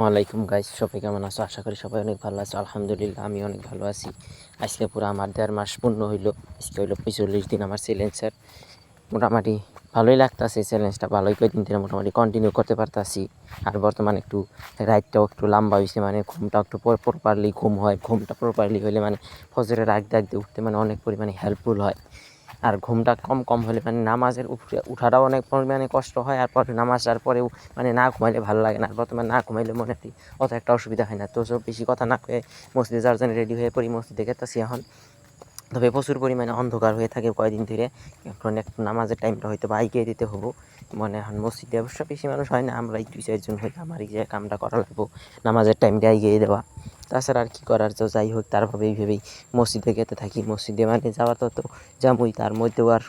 ওয়ালাইকুম গাইস, সবাই কেমন আছো? আশা করি সবাই অনেক ভালো আছো। আলহামদুলিল্লাহ আমি অনেক ভালো আছি। আজকে পুরো আমার 1.5 মাস পূর্ণ হইলো। আজকে হইলো 45 দিন আমার চ্যালেঞ্জের। মোটামুটি ভালোই লাগতাছে চ্যালেঞ্জটা, ভালোই কয়েকদিন ধরে মোটামুটি কন্টিনিউ করতে পারতাছি। আর বর্তমানে একটু রাতটাও একটু লম্বা হয়েছে, মানে ঘুমটা একটু প্রপারলি ঘুম হয়। ঘুমটা প্রপারলি হইলে মানে ফজরের আগতে আগতে উঠতে মানে অনেক পরিমাণে হেল্পফুল হয়। আর ঘুমটা কম হলে মানে নামাজের উঠাটাও অনেক পরিমাণে কষ্ট হয়। আর পরে নামাজটার পরেও মানে না ঘুমাইলে ভালো লাগে না। আর বর্তমানে না ঘুমাইলে মনে হয় অত একটা অসুবিধা হয় না। তো সব বেশি কথা না কয়ে মসজিদে যাওয়ার জন্য রেডি হয়ে পড়ি। মসজিদে গেতেছি এখন। তবে প্রচুর পরিমাণে অন্ধকার হয়ে থাকে কয়েকদিন ধরে। এখন একটু নামাজের টাইমটা হয়তো বা এগিয়ে দিতে হবো। মানে এখন মসজিদে অবশ্য বেশি মানুষ হয় না, আমরা 2-4 জন হই। আমার এই যে কামটা করা লাগবো, নামাজের টাইমটা এগিয়ে দেওয়া। তাছাড়া আর কী করার, তো যাই হোক তারপরে এইভাবেই মসজিদে যেতে থাকি। মসজিদে মানে যাওয়া তো যাবই, তার মধ্যেও আর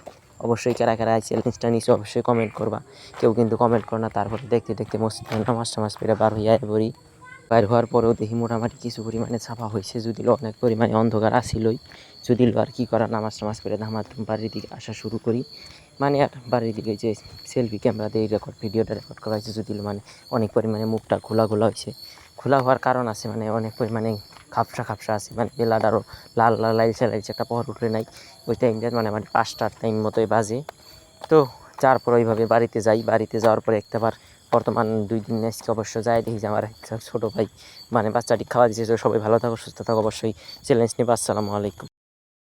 অবশ্যই কারা কারা এই চ্যালেঞ্জটা নিচ্ছে অবশ্যই কমেন্ট করবা। কেউ কিন্তু কমেন্ট করো না। তারপরে দেখতে দেখতে মসজিদে নামাজ টামাজ পেরে বার হইয়া পড়ি। বাইর হওয়ার পরেও দেখি মোটামুটি কিছু পরিমাণে ছাপা হয়েছে, যদিও অনেক পরিমাণে অন্ধকার আসিলই। যদিও আর কী করা, নামাজ টামাজ পড়ে ধামাধুম বাড়ির দিকে আসা শুরু করি। মানে আর বাড়ির দিকে যে সেলফি ক্যামেরা দিয়ে ভিডিওটা রেকর্ড করা হয়েছে, যদিও মানে অনেক পরিমাণে মুখটা খোলা হয়েছে। খোলা হওয়ার কারণ আছে, মানে অনেক পরিমাণে খাপসা আছে, মানে বেলাটা আরও লাল লালচে একটা পহর উঠে নাই। ওই টাইমটা মানে 5টার টাইম মতোই বাজে। তো তারপর ওইভাবে বাড়িতে যাই। বাড়িতে যাওয়ার পরে একটাবার বর্তমান 2 দিন আজকে অবশ্য যাই, দেখি যে আমার একটা ছোটো ভাই মানে বাচ্চাটি খাওয়া দিচ্ছে। তো সবাই ভালো থাকো, সুস্থ থাকো, অবশ্যই চ্যালেঞ্জ নিবে। আসসালামু আলাইকুম।